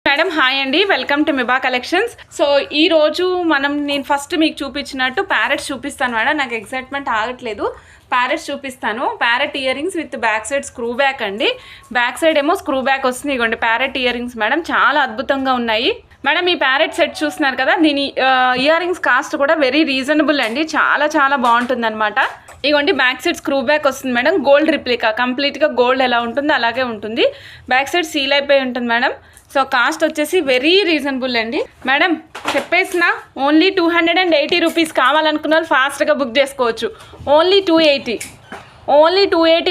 Madam hi అండి, welcome to మిబా collections. So ఈ రోజు నేను ఫస్ట్ మీకు చూపించినట్టు ప్యారెట్స్ చూపిస్తాను మేడం. నాకు ఎగ్జైట్మెంట్ ఆగట్లేదు. ప్యారెట్స్ చూపిస్తాను. Parrot ear rings with back side screw back అండి. బ్యాక్ సైడ్ ఏమో స్క్రూ బ్యాక్ వస్తుంది. ఇగోండి ప్యారెట్ ఇయర్ రింగ్స్ మేడం, చాలా అద్భుతంగా ఉన్నాయి మేడం. ఈ ప్యారెట్ సెట్ చూస్తున్నారు కదా, దీని ఇయర్ రింగ్స్ కాస్ట్ కూడా వెరీ రీజనబుల్ అండి. చాలా చాలా బాగుంటుంది అనమాట. ఇగోండి బ్యాక్ సైడ్ స్క్రూ బ్యాక్ వస్తుంది మేడం. గోల్డ్ రిప్లికా, కంప్లీట్గా గోల్డ్ ఎలా ఉంటుందో అలాగే ఉంటుంది. బ్యాక్ సైడ్ సీల్ అయిపోయి ఉంటుంది మేడం. సో కాస్ట్ వచ్చేసి వెరీ రీజనబుల్ అండి మేడం. చెప్పేసిన ఓన్లీ 280 రూపీస్. కావాలనుకున్న వాళ్ళు ఫాస్ట్గా బుక్ చేసుకోవచ్చు. ఓన్లీ 280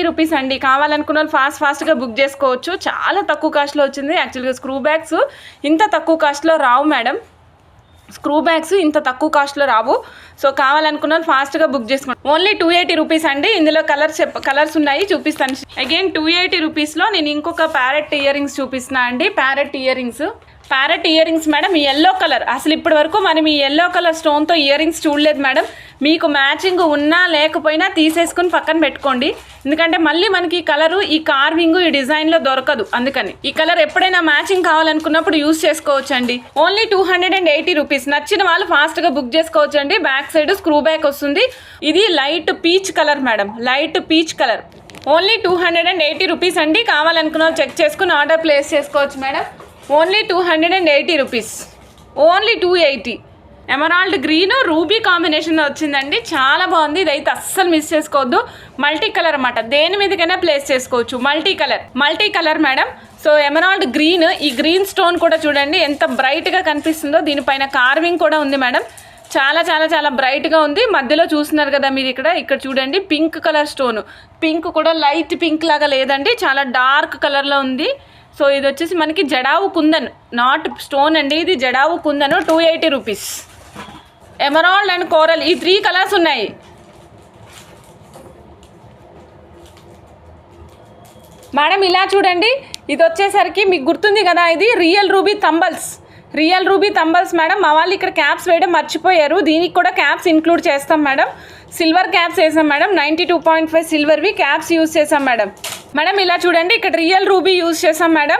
రూపీస్ అండి. కావాలనుకున్న వాళ్ళు ఫాస్ట్గా బుక్ చేసుకోవచ్చు. చాలా తక్కువ కాస్ట్లో వచ్చింది. యాక్చువల్గా స్క్రూ బ్యాగ్స్ ఇంత తక్కువ కాస్ట్లో రావు మేడం. స్క్రూ బ్యాగ్స్ ఇంత తక్కువ కాస్ట్లో రావు. సో కావాలనుకున్న వాళ్ళు ఫాస్ట్గా బుక్ చేసుకోండి. ఓన్లీ 280 రూపీస్ అండి. ఇందులో కలర్స్ ఉన్నాయి, చూపిస్తాను. అగైన్ 280 రూపీస్లో నేను ఇంకొక ప్యారెట్ ఇయర్ రింగ్స్ చూపిస్తున్నా అండి. Parrot ear rings madam, yellow colour. అసలు ఇప్పటి వరకు మనం ఈ ఎల్లో కలర్ స్టోన్తో ఇయర్ రింగ్స్ చూడలేదు మేడం. మీకు మ్యాచింగ్ ఉన్నా లేకపోయినా తీసేసుకుని పక్కన పెట్టుకోండి. ఎందుకంటే మళ్ళీ మనకి ఈ కలరు, ఈ కార్వింగ్, ఈ డిజైన్లో దొరకదు. అందుకని ఈ కలర్ ఎప్పుడైనా మ్యాచింగ్ కావాలనుకున్నప్పుడు యూస్ చేసుకోవచ్చు అండి. Only 280 rupees. నచ్చిన వాళ్ళు ఫాస్ట్గా బుక్ చేసుకోవచ్చు అండి. బ్యాక్ సైడ్ స్క్రూ బ్యాక్ వస్తుంది. ఇది light peach colour madam, light peach colour. Only 280 rupees అండి. కావాలనుకున్న వాళ్ళు చెక్ చేసుకుని ఆర్డర్ ప్లేస్ చేసుకోవచ్చు madam. Only 280 rupees. Only 280. Emerald green ruby combination వచ్చిందండి. చాలా బాగుంది. ఇదైతే అస్సలు మిస్ చేసుకోవద్దు. మల్టీ కలర్ అన్నమాట. దేని మీదకైనా ప్లేస్ చేసుకోవచ్చు. Multi colour madam. So emerald green, ఈ గ్రీన్ స్టోన్ కూడా చూడండి ఎంత బ్రైట్గా కనిపిస్తుందో. దీనిపైన కార్వింగ్ కూడా ఉంది మేడం. చాలా చాలా చాలా బ్రైట్గా ఉంది. మధ్యలో చూస్తున్నారు కదా మీరు, ఇక్కడ చూడండి పింక్ కలర్ స్టోన్. పింక్ కూడా లైట్ పింక్ లాగా లేదండి, చాలా డార్క్ కలర్లో ఉంది. సో ఇది వచ్చేసి మనకి జడావు కుందన్, నాట్ స్టోన్ అండి, ఇది jadau కుందను. 280 rupees. Emerald and coral, ఈ 3 కలర్స్ ఉన్నాయి మేడం. ఇలా చూడండి, ఇది వచ్చేసరికి మీకు గుర్తుంది కదా, ఇది రియల్ రూబీ తంబల్స్ మేడం. మా వాళ్ళు ఇక్కడ క్యాప్స్ వేయడం మర్చిపోయారు. దీనికి కూడా క్యాప్స్ ఇంక్లూడ్ చేస్తాం మేడం. సిల్వర్ క్యాప్స్ వేసాం మేడం. 92.5 సిల్వర్వి క్యాప్స్ యూజ్ చేసాం మేడం. ఇలా చూడండి, ఇక్కడ రియల్ రూబీ యూజ్ చేసాం మేడం.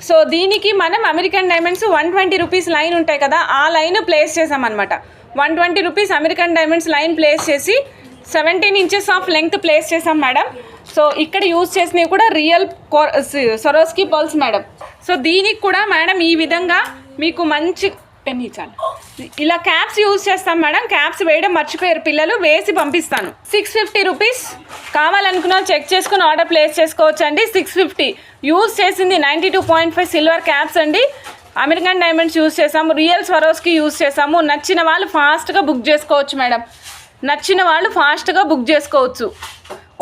సో దీనికి మనం అమెరికన్ డైమండ్స్ 120 రూపీస్ లైన్ ఉంటాయి కదా, ఆ లైన్ ప్లేస్ చేసాం అనమాట. 120 rupees American diamonds line place చేసి 17 ఇంచెస్ ఆఫ్ లెంగ్త్ ప్లేస్ చేసాం మేడం. సో ఇక్కడ యూజ్ చేసినవి కూడా రియల్ సరోస్కి పర్ల్స్ మేడం. సో దీనికి కూడా మేడం ఈ విధంగా మీకు మంచి పెన్ ఇచ్చాను. ఇలా క్యాప్స్ యూజ్ చేస్తాం మేడం. క్యాప్స్ వేయడం మర్చిపోయారు పిల్లలు, వేసి పంపిస్తాను. 650 రూపీస్. కావాలనుకున్న చెక్ చేసుకుని ఆర్డర్ ప్లేస్ చేసుకోవచ్చు అండి. 650. యూజ్ చేసింది 92.5 సిల్వర్ క్యాప్స్ అండి. అమెరికన్ డైమండ్స్ యూజ్ చేసాము, రియల్ స్వరోస్కి యూజ్ చేసాము. నచ్చిన వాళ్ళు ఫాస్ట్గా బుక్ చేసుకోవచ్చు మేడం.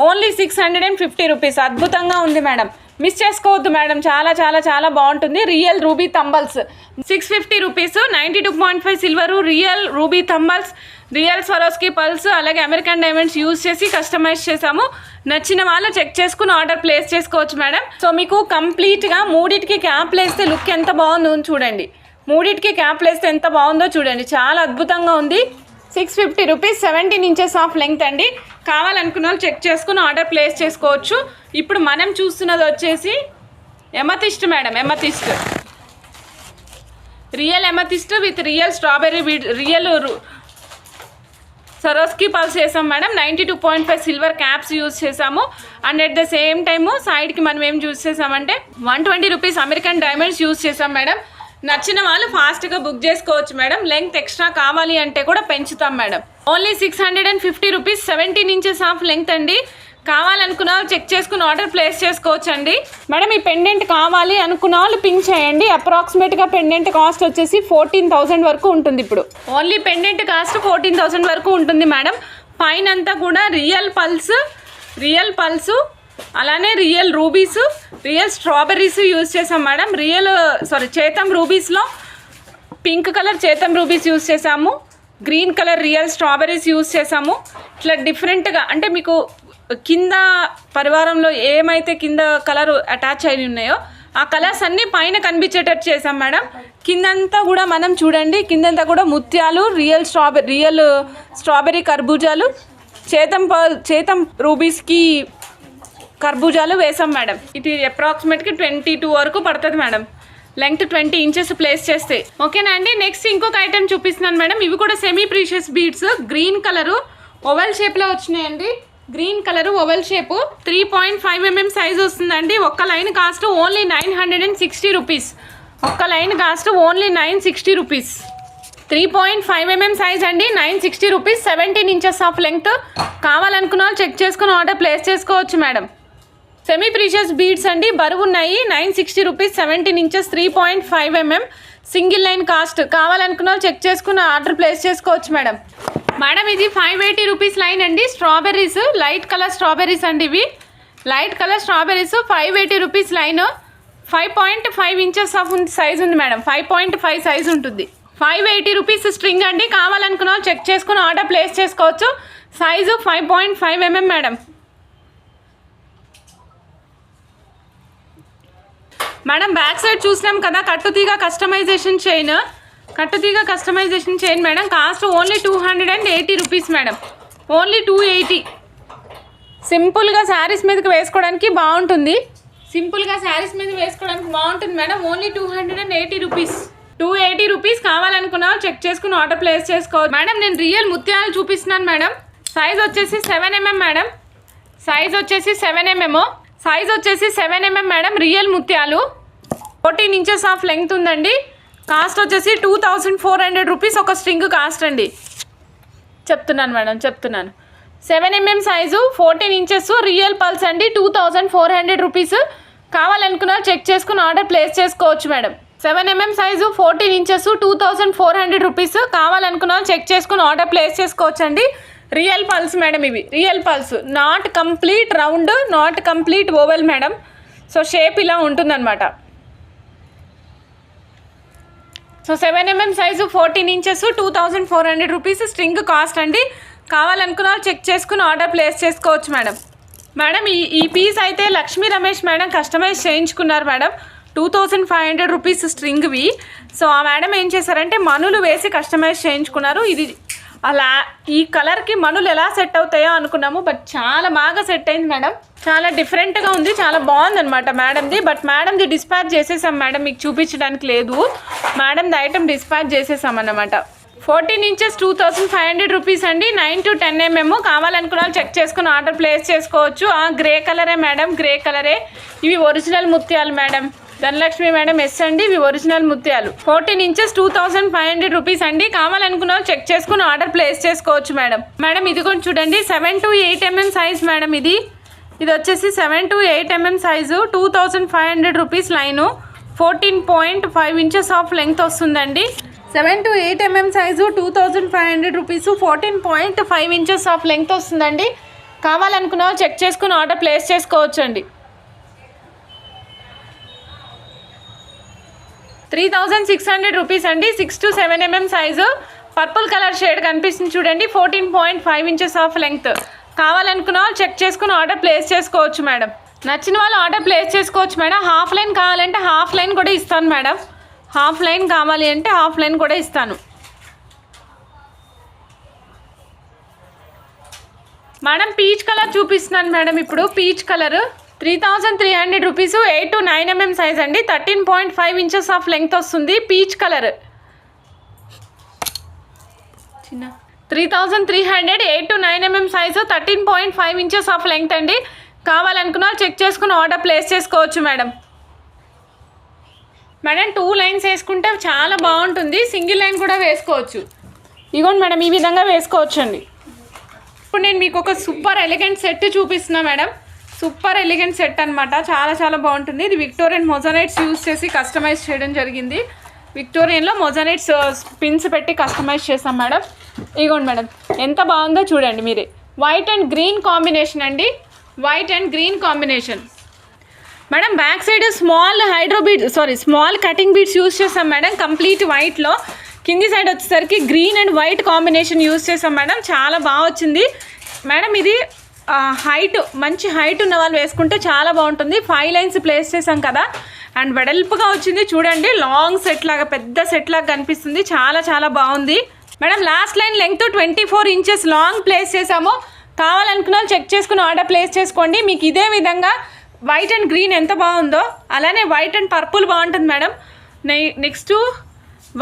Only 650 rupees. అద్భుతంగా ఉంది మేడం, మిస్ చేసుకోవద్దు మేడం. చాలా చాలా చాలా బాగుంటుంది. Real ruby tumbles 650 rupees. 92.5 silver, real ruby tumbles, real Swarovski pearls, అలాగే అమెరికన్ డైమండ్స్ యూజ్ చేసి కస్టమైజ్ చేసాము. నచ్చిన వాళ్ళు చెక్ చేసుకుని ఆర్డర్ ప్లేస్ చేసుకోవచ్చు మేడం. సో మీకు కంప్లీట్గా మూడింటికి క్యాప్ వేస్తే లుక్ ఎంత బాగుందో చూడండి. చాలా అద్భుతంగా ఉంది. 650 రూపీస్. 17 ఇంచెస్ ఆఫ్ లెంగ్త్ అండి. కావాలనుకున్న వాళ్ళు చెక్ చేసుకుని ఆర్డర్ ప్లేస్ చేసుకోవచ్చు. ఇప్పుడు మనం చూస్తున్నది వచ్చేసి amethyst madam. Real amethyst with real strawberry real సరోస్కి pulse చేసాం మేడం. 92.5 సిల్వర్ క్యాప్స్ యూజ్ చేసాము. And at the same time సైడ్కి మనం ఏం యూజ్ చేసామంటే 120 రూపీస్ అమెరికన్ డైమండ్స్ యూజ్ చేసాం మేడం. నచ్చిన వాళ్ళు ఫాస్ట్గా బుక్ చేసుకోవచ్చు మేడం. లెంగ్త్ ఎక్స్ట్రా కావాలి అంటే కూడా పెంచుతాం madam. Only 650 rupees, 17 inches of length అండి. కావాలనుకున్న వాళ్ళు చెక్ చేసుకుని ఆర్డర్ ప్లేస్ చేసుకోవచ్చు అండి. మేడం ఈ పెండెంట్ కావాలి అనుకున్న వాళ్ళు పింక్ చేయండి. అప్రాక్సిమేట్గా పెండెంట్ కాస్ట్ వచ్చేసి 14,000 వరకు ఉంటుంది. ఇప్పుడు ఓన్లీ పెండెంట్ కాస్ట్ 14,000 వరకు ఉంటుంది మేడం. పైన అంతా కూడా రియల్ పల్స్ అలానే real rubies, real strawberries use చేసాం మేడం. చేతం రూబీస్లో పింక్ కలర్ చేతం రూబీస్ యూజ్ చేసాము, green colour real strawberries use చేసాము. ఇట్లా డిఫరెంట్గా అంటే మీకు కింద పరివారంలో ఏమైతే కింద కలర్ అటాచ్ అయి ఉన్నాయో ఆ కలర్స్ అన్నీ పైన కనిపించేటట్టు చేసాం మేడం. కిందంతా కూడా మనం చూడండి, కిందంతా కూడా ముత్యాలు, రియల్ స్ట్రాబెర్రీ కర్బూజాలు, చేతం రూబీస్కి కర్బూజాలు వేసాం మేడం. ఇది అప్రాక్సిమేట్గా 22 వరకు పడుతుంది మేడం. లెంగ్త్ 20 ఇంచెస్ ప్లేస్ చేస్తే ఓకేనా అండి. నెక్స్ట్ ఇంకొక ఐటెం చూపిస్తున్నాను మేడం. ఇవి కూడా semi precious beads, green colour oval షేప్లో వచ్చినాయండి. Green colour oval shape 3.5 mm size వస్తుందండి. ఒక్క లైన్ కాస్ట్ ఓన్లీ 960 రూపీస్. ఒక్క line cost only 960 rupees. 3.5 mm size అండి, 960 రూపీస్, 17 ఇంచెస్ ఆఫ్ లెంగ్త్. కావాలనుకున్న వాళ్ళు చెక్ చేసుకుని ఆర్డర్ ప్లేస్ చేసుకోవచ్చు మేడం. సెమీ ప్రీషియస్ బీడ్స్ అండి, బరువు ఉన్నాయి. 960 rupees, 17 inches, 3.5 mm single line cost. కావాలనుకున్న వాళ్ళు చెక్ చేసుకుని ఆర్డర్ ప్లేస్ చేసుకోవచ్చు మేడం. మేడం ఇది 580 రూపీస్ లైన్ అండి. స్ట్రాబెర్రీస్ లైట్ కలర్ స్ట్రాబెర్రీస్ అండి. ఇవి light colour strawberries 580 rupees line. 5.5 inches of size ఉంది మేడం. 5.5 సైజ్ ఉంటుంది. 580 రూపీస్ స్ట్రింగ్ అండి. కావాలనుకున్న వాళ్ళు చెక్ చేసుకుని ఆర్డర్ ప్లేస్ చేసుకోవచ్చు. Size 5.5 mm madam. Madam back side చూసినాం కదా, కట్టుతీగ customisation chain madam. Cost only 280 rupees madam. Only 280. సింపుల్గా శారీస్ మీదకి వేసుకోవడానికి బాగుంటుంది. మేడం. Only 280 rupees. 280 రూపీస్. కావాలనుకున్నా చెక్ చేసుకుని ఆర్డర్ ప్లేస్ చేసుకోవచ్చు మేడం. నేను రియల్ ముత్యాలు చూపిస్తున్నాను మేడం. సైజ్ వచ్చేసి 7 mm మేడం. సైజ్ వచ్చేసి 7 mm మేడం. రియల్ ముత్యాలు 14 ఇంచెస్ ఆఫ్ లెంగ్త్ ఉందండి. కాస్ట్ వచ్చేసి 2400 రూపీస్ ఒక స్ట్రింగ్ కాస్ట్ అండి. చెప్తున్నాను madam. 7 mm size, 14 inches, real pearls అండి. 2400 రూపీస్. కావాలనుకున్నా చెక్ చేసుకుని ఆర్డర్ ప్లేస్ చేసుకోవచ్చు madam. 7 mm size, 14 inches, 2400 rupees. కావాలనుకున్నా చెక్ చేసుకుని ఆర్డర్ ప్లేస్ చేసుకోవచ్చు అండి. Real pearls madam. ఇవి real pearls, not complete round, not complete oval madam. So shape ఇలా ఉంటుందన్నమాట. So 7 mm size, 14 inches, 2400 rupees string cost అండి. కావాలనుకున్న చెక్ చేసుకుని ఆర్డర్ ప్లేస్ చేసుకోవచ్చు మేడం. ఈ పీస్ అయితే లక్ష్మీ రమేష్ మేడం కస్టమైజ్ చేయించుకున్నారు మేడం. 2500 రూపీస్ స్ట్రింగ్వి. సో ఆ మేడం ఏం చేశారంటే మనులు వేసి కస్టమైజ్ చేయించుకున్నారు. ఇది అలా ఈ కలర్కి మనులు ఎలా సెట్ అవుతాయో అనుకున్నాము, బట్ చాలా బాగా సెట్ అయింది మేడం. చాలా డిఫరెంట్గా ఉంది, చాలా బాగుంది అనమాట మేడంది. బట్ మేడంది డిస్పాచ్ చేసేసాం మేడం, మీకు చూపించడానికి లేదు. మేడంది ఐటమ్ డిస్పాచ్ చేసేసాం అన్నమాట. 14 ఇంచెస్ 2500 రూపీస్ అండి. 9 to 10 mm. కావాలనుకున్న వాళ్ళు చెక్ చేసుకుని ఆర్డర్ ప్లేస్ చేసుకోవచ్చు. గ్రే కలరే మేడం, గ్రే కలరే. ఇవి ఒరిజినల్ ముత్యాలు మేడం. ధనలక్ష్మి మేడం ఎస్ అండి. ఇవి ఒరిజినల్ ముత్యాలు. 14 ఇంచెస్ 2500 రూపీస్ అండి. కావాలనుకున్న వాళ్ళు చెక్ చేసుకుని ఆర్డర్ ప్లేస్ చేసుకోవచ్చు మేడం. ఇది కొంచెం చూడండి, 7 to 8 mm సైజ్ మేడం. ఇది వచ్చేసి 7 to 8 mm size, 2500 rupees line. 14.5 inches of length వస్తుందండి. 7 to 8 mm size, 2500 rupees, 14.5 inches of length వస్తుందండి. కావాలనుకున్న వాళ్ళు చెక్ చేసుకుని ఆర్డర్ ప్లేస్ చేసుకోవచ్చు అండి. 3600 రూపీస్ అండి. 6 to 7 mm size, purple colour shade కనిపిస్తుంది చూడండి. 14.5 ఇంచెస్ ఆఫ్ లెంగ్త్. కావాలనుకున్న వాళ్ళు చెక్ చేసుకుని ఆర్డర్ ప్లేస్ చేసుకోవచ్చు మేడం. నచ్చిన వాళ్ళు ఆర్డర్ ప్లేస్ చేసుకోవచ్చు మేడం. హాఫ్ లైన్ కావాలంటే హాఫ్ లైన్ కూడా ఇస్తాను మేడం. హాఫ్ లైన్ కావాలి అంటే హాఫ్ లైన్ కూడా ఇస్తాను మేడం. పీచ్ కలర్ చూపిస్తున్నాను మేడం. ఇప్పుడు peach colour 3300 rupees. 8 to 9 mm size అండి. 13.5 ఇంచెస్ ఆఫ్ లెంగ్త్ వస్తుంది. Peach colour 3300, 8 to 9 mm size, 13.5 inches of length అండి. కావాలనుకున్నా చెక్ చేసుకుని ఆర్డర్ ప్లేస్ చేసుకోవచ్చు మేడం. 2 లైన్స్ వేసుకుంటే చాలా బాగుంటుంది. సింగిల్ లైన్ కూడా వేసుకోవచ్చు. ఇగోండి మేడం, ఈ విధంగా వేసుకోవచ్చండి. ఇప్పుడు నేను మీకు ఒక సూపర్ ఎలిగెంట్ సెట్ చూపిస్తున్నా మేడం. సూపర్ ఎలిగెంట్ సెట్ అనమాట, చాలా చాలా బాగుంటుంది. ఇది విక్టోరియన్ మొజానైట్స్ యూజ్ చేసి కస్టమైజ్ చేయడం జరిగింది. విక్టోరియన్లో మొజానైట్స్ పిన్స్ పెట్టి కస్టమైజ్ చేసాం మేడం. ఇగోండి మేడం, ఎంత బాగుందో చూడండి మీరే. వైట్ అండ్ గ్రీన్ కాంబినేషన్ అండి, white and green combination madam. Back side small cutting beads use చేసాం మేడం, కంప్లీట్ వైట్లో. కింది సైడ్ వచ్చేసరికి green and white combination use చేసాం మేడం, చాలా బాగా వచ్చింది మేడం. ఇది మంచి హైట్ ఉన్న వాళ్ళు వేసుకుంటే చాలా బాగుంటుంది. 5 లైన్స్ ప్లేస్ చేసాం కదా, అండ్ వెడల్పుగా వచ్చింది చూడండి. లాంగ్ సెట్ లాగా, పెద్ద సెట్ లాగా కనిపిస్తుంది, చాలా చాలా బాగుంది madam. Last line length 24 inches long place చేసాము. కావాలనుకున్న వాళ్ళు చెక్ చేసుకుని ఆర్డర్ ప్లేస్ చేసుకోండి. మీకు ఇదే విధంగా వైట్ అండ్ గ్రీన్ ఎంత బాగుందో అలానే వైట్ అండ్ పర్పుల్ బాగుంటుంది మేడం. నెక్స్ట్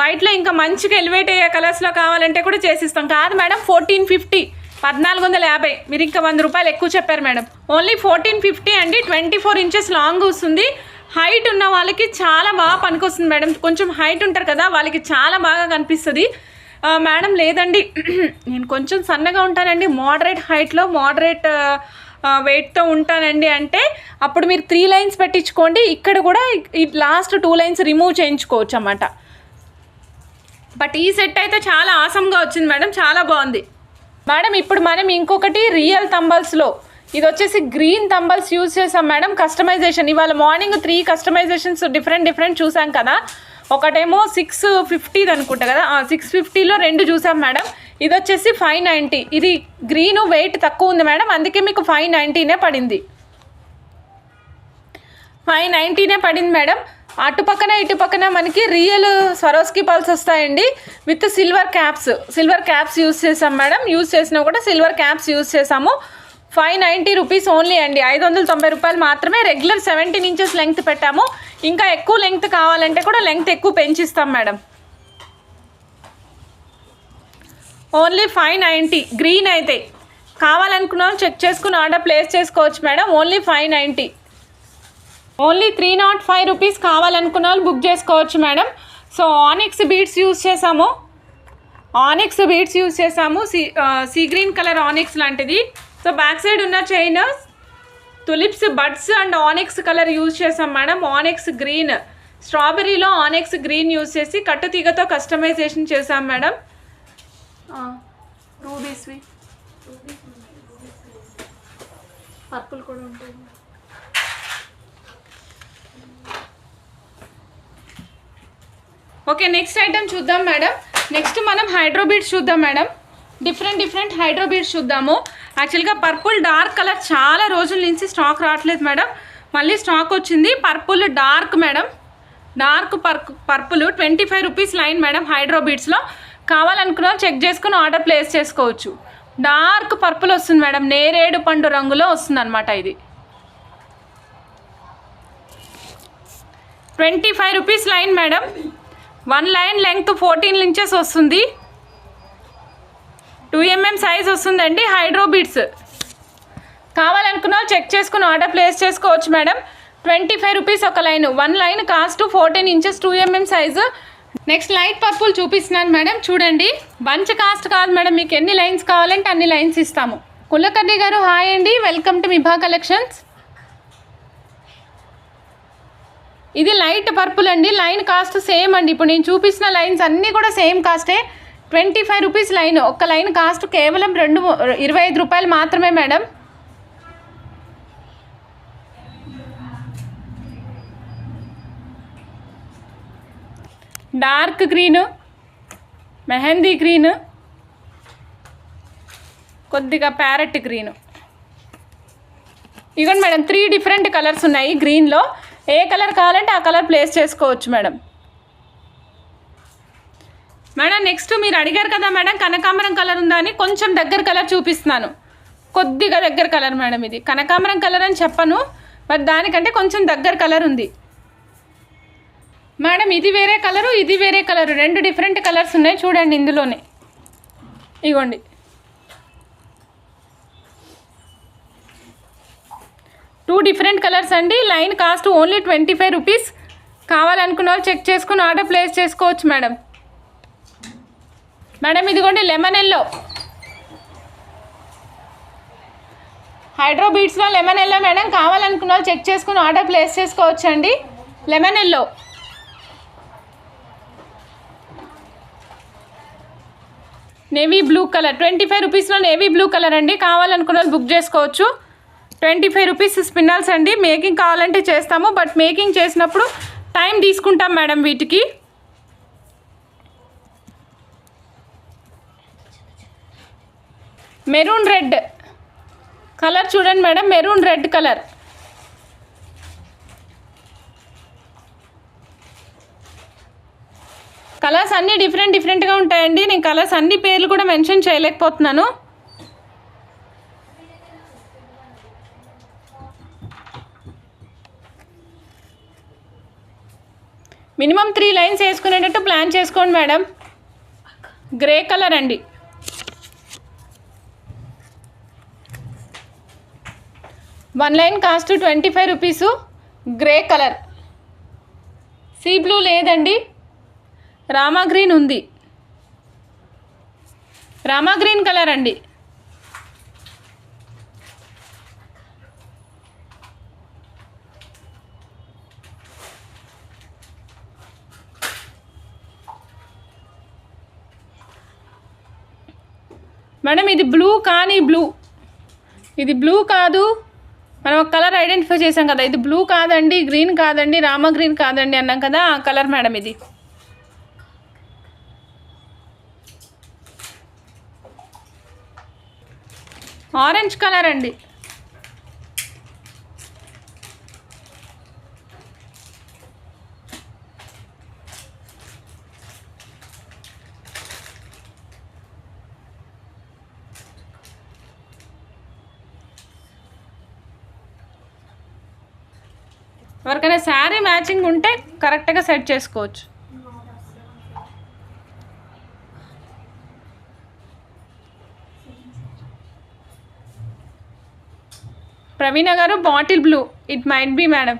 వైట్లో ఇంకా మంచిగా ఎలివేట్ అయ్యే కలర్స్లో కావాలంటే కూడా చేసిస్తాం. కాదు మేడం, 1450, 1450. మీరు ఇంకా 100 రూపాయలు ఎక్కువ చెప్పారు మేడం. ఓన్లీ 1450 అండి. 24 ఇంచెస్ లాంగ్ వస్తుంది. హైట్ ఉన్న వాళ్ళకి చాలా బాగా పనికొస్తుంది మేడం. కొంచెం హైట్ ఉంటారు కదా, వాళ్ళకి చాలా బాగా కనిపిస్తుంది మేడం. లేదండి నేను కొంచెం సన్నగా ఉంటానండి, మోడరేట్ హైట్లో మోడరేట్ వెయిట్తో ఉంటానండి అంటే అప్పుడు మీరు 3 లైన్స్ పెట్టించుకోండి. ఇక్కడ కూడా ఈ లాస్ట్ 2 లైన్స్ రిమూవ్ చేయించుకోవచ్చు అన్నమాట. బట్ ఈ సెట్ అయితే చాలా ఆసమ్గా వచ్చింది మేడం, చాలా బాగుంది మేడం. ఇప్పుడు మనం ఇంకొకటి రియల్ తంబల్స్లో, ఇది వచ్చేసి గ్రీన్ తంబల్స్ యూజ్ చేసాం మేడం. కస్టమైజేషన్ ఇవాళ మార్నింగ్ 3 కస్టమైజేషన్స్ డిఫరెంట్ చూసాం కదా. ఒకటేమో 650 అనుకుంటా కదా, 650లో 2 చూసాం మేడం. ఇది వచ్చేసి 590. ఇది గ్రీన్ వెయిట్ తక్కువ ఉంది మేడం, అందుకే మీకు 590నే పడింది. 590నే పడింది మేడం. అటుపక్కన ఇటుపక్కన మనకి రియల్ స్వరోస్కి పల్స్ వస్తాయండి విత్ సిల్వర్ క్యాప్స్ యూజ్ చేసాం మేడం. యూజ్ చేసినా కూడా సిల్వర్ క్యాప్స్ యూజ్ చేసాము. 590 రూపీస్ ఓన్లీ అండి, 590 రూపాయలు మాత్రమే. రెగ్యులర్ 17 ఇంచెస్ లెంగ్త్ పెట్టాము. ఇంకా ఎక్కువ లెంగ్త్ కావాలంటే కూడా లెంగ్త్ ఎక్కువ పెంచిస్తాం మేడం. ఓన్లీ 590 గ్రీన్ అయితే. కావాలనుకున్నాం చెక్ చేసుకుని ఆర్డర్ ప్లేస్ చేసుకోవచ్చు మేడం. Only 590, only 305 rupees. కావాలనుకున్న వాళ్ళు బుక్ చేసుకోవచ్చు madam. So onyx beads use చేసాము, సీ గ్రీన్ కలర్ ఆనిక్స్ లాంటిది. సో బ్యాక్ సైడ్ ఉన్న chain tulips buds and onyx colour use చేసాం మేడం. ఆనిక్స్ గ్రీన్, స్ట్రాబెర్రీలో ఆనిక్స్ గ్రీన్ యూజ్ చేసి కట్టుతీగతో కస్టమైజేషన్ చేసాం మేడం. రూబీస్వి పర్పుల్ కూడా ఉంటుంది. ఓకే, నెక్స్ట్ ఐటమ్ చూద్దాం మేడం. నెక్స్ట్ మనం హైడ్రోబీడ్స్ చూద్దాం మేడం. డిఫరెంట్ హైడ్రోబీడ్స్ చూద్దాము. యాక్చువల్గా పర్పుల్ డార్క్ కలర్ చాలా రోజుల నుంచి స్టాక్ రావట్లేదు మేడం, మళ్ళీ స్టాక్ వచ్చింది. Purple dark madam, dark purple 25 rupees line madam. హైడ్రోబీడ్స్లో కావాలనుకున్న చెక్ చేసుకుని ఆర్డర్ ప్లేస్ చేసుకోవచ్చు. డార్క్ పర్పుల్ వస్తుంది మేడం, నేరేడు పండు రంగులో వస్తుంది అనమాట. ఇది 25 rupees line madam. 1 line length 14 inches వస్తుంది, 2 mm సైజ్ వస్తుందండి. హైడ్రోబీడ్స్ కావాలనుకున్నా చెక్ చేసుకుని ఆర్డర్ ప్లేస్ చేసుకోవచ్చు మేడం. 25 రూపీస్ ఒక line. 1 line cost 14 inches, 2 mm size. Next light purple చూపిస్తున్నాను మేడం, చూడండి. బంచ్ కాస్ట్ కాదు మేడం, మీకు ఎన్ని లైన్స్ కావాలంటే అన్ని లైన్స్ ఇస్తాము. కులకర్ణి గారు హాయ్ అండి, వెల్కమ్ టు మిభా కలెక్షన్స్. ఇది లైట్ పర్పుల్ అండి, లైన్ కాస్ట్ సేమ్ అండి. ఇప్పుడు నేను చూపిస్తున్న లైన్స్ అన్నీ కూడా సేమ్ కాస్టే. 25 rupees line. ఒక లైన్ కాస్ట్ కేవలం 25 రూపాయలు మాత్రమే madam. Dark green, mehndi green, కొద్దిగా ప్యారెట్ గ్రీన్. ఇవ్వండి మేడం, 3 డిఫరెంట్ కలర్స్ ఉన్నాయి గ్రీన్లో. ఏ కలర్ కావాలంటే ఆ కలర్ ప్లేస్ చేసుకోవచ్చు మేడం. మేడం నెక్స్ట్ మీరు అడిగారు కదా మేడం కనకాంబరం కలర్ ఉందా అని, కొంచెం దగ్గర కలర్ చూపిస్తున్నాను. కొద్దిగా దగ్గర కలర్ మేడం. ఇది కనకాంబరం కలర్ అని చెప్పను, బట్ దానికంటే కొంచెం దగ్గర కలర్ ఉంది మేడం. ఇది వేరే కలరు, ఇది వేరే కలరు, 2 డిఫరెంట్ కలర్స్ ఉన్నాయి చూడండి ఇందులోనే. ఇగోండి, టూ డిఫరెంట్ కలర్స్ అండి. Line cost only 25 rupees. కావాలనుకున్న వాళ్ళు చెక్ చేసుకుని ఆర్డర్ ప్లేస్ చేసుకోవచ్చు మేడం. మేడం ఇదిగోండి లెమన్ ఎల్లో, హైడ్రో బీట్స్లో లెమన్ ఎల్లో మేడం. కావాలనుకున్న వాళ్ళు చెక్ చేసుకుని ఆర్డర్ ప్లేస్ చేసుకోవచ్చండి. Lemon yellow, navy blue colour 25 రూపీస్లో నేవీ బ్లూ కలర్ అండి. కావాలనుకున్న వాళ్ళు బుక్ చేసుకోవచ్చు. 25 రూపీస్ స్పిన్నల్స్ అండి. మేకింగ్ కావాలంటే చేస్తాము, బట్ మేకింగ్ చేసినప్పుడు టైం తీసుకుంటాం మేడం వీటికి. మెరూన్ రెడ్ కలర్ చూడండి madam, maroon red colour. Colours అన్నీ డిఫరెంట్గా ఉంటాయండి. నేను కలర్స్ అన్ని పేర్లు కూడా మెన్షన్ చేయలేకపోతున్నాను. మినిమం 3 లైన్స్ వేసుకునేటట్టు ప్లాన్ చేసుకోండి మేడం. గ్రే కలర్ అండి, one line cost 25 rupees. Grey colour, sea blue లేదండి, రామా గ్రీన్ ఉంది. రామా గ్రీన్ కలర్ అండి. మేడం ఇది బ్లూ కానీ ఇది బ్లూ కాదు. మనం ఒక కలర్ ఐడెంటిఫై చేసాం కదా, ఇది బ్లూ కాదండి, గ్రీన్ కాదండి, రామా గ్రీన్ కాదండి అన్నాం కదా, ఆ కలర్ మేడం ఇది. ఆరెంజ్ కలర్ అండి. ఎవరికైనా శారీ మ్యాచింగ్ ఉంటే కరెక్ట్గా సెట్ చేసుకోవచ్చు. ప్రవీణ గారు bottle blue, it might be madam.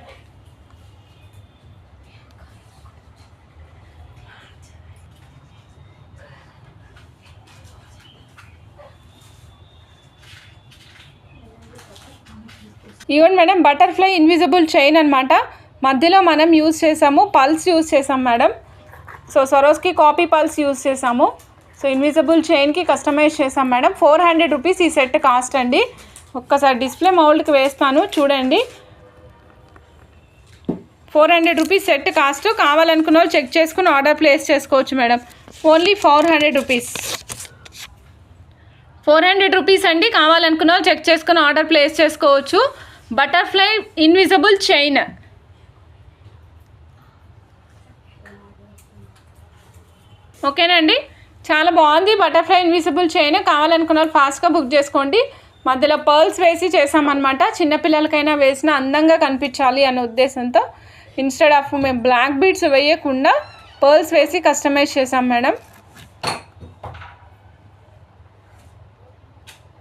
ఇవ్వండి మేడం, బటర్ఫ్లై ఇన్విజిబుల్ చైన్ అనమాట. మధ్యలో మనం యూజ్ చేసాము పల్స్ యూజ్ చేసాం madam. So సరోస్కి copy pulse use చేసాము. సో ఇన్విజిబుల్ చైన్కి కస్టమైజ్ చేసాం మేడం. 400 రూపీస్ ఈ సెట్ కాస్ట్ అండి. ఒక్కసారి డిస్ప్లే మౌల్డ్కి వేస్తాను చూడండి. 400 రూపీస్ సెట్ కాస్ట్. కావాలనుకున్న వాళ్ళు చెక్ చేసుకుని ఆర్డర్ ప్లేస్ చేసుకోవచ్చు మేడం. Only 400 rupees. 400 రూపీస్ అండి. కావాలనుకున్న వాళ్ళు చెక్ చేసుకుని ఆర్డర్ ప్లేస్ చేసుకోవచ్చు. Butterfly invisible chain. ఓకేనండి, చాలా బాగుంది బటర్ఫ్లై ఇన్విజిబుల్ చైన్. కావాలనుకున్న వాళ్ళు ఫాస్ట్గా బుక్ చేసుకోండి. మధ్యలో పర్ల్స్ వేసి చేసామన్నమాట. చిన్నపిల్లలకైనా వేసిన అందంగా కనిపించాలి అనే ఉద్దేశంతో ఇన్స్టెడ్ ఆఫ్ మేము బ్లాక్ బీడ్స్ వేయకుండా పర్ల్స్ వేసి కస్టమైజ్ చేసాం మేడం.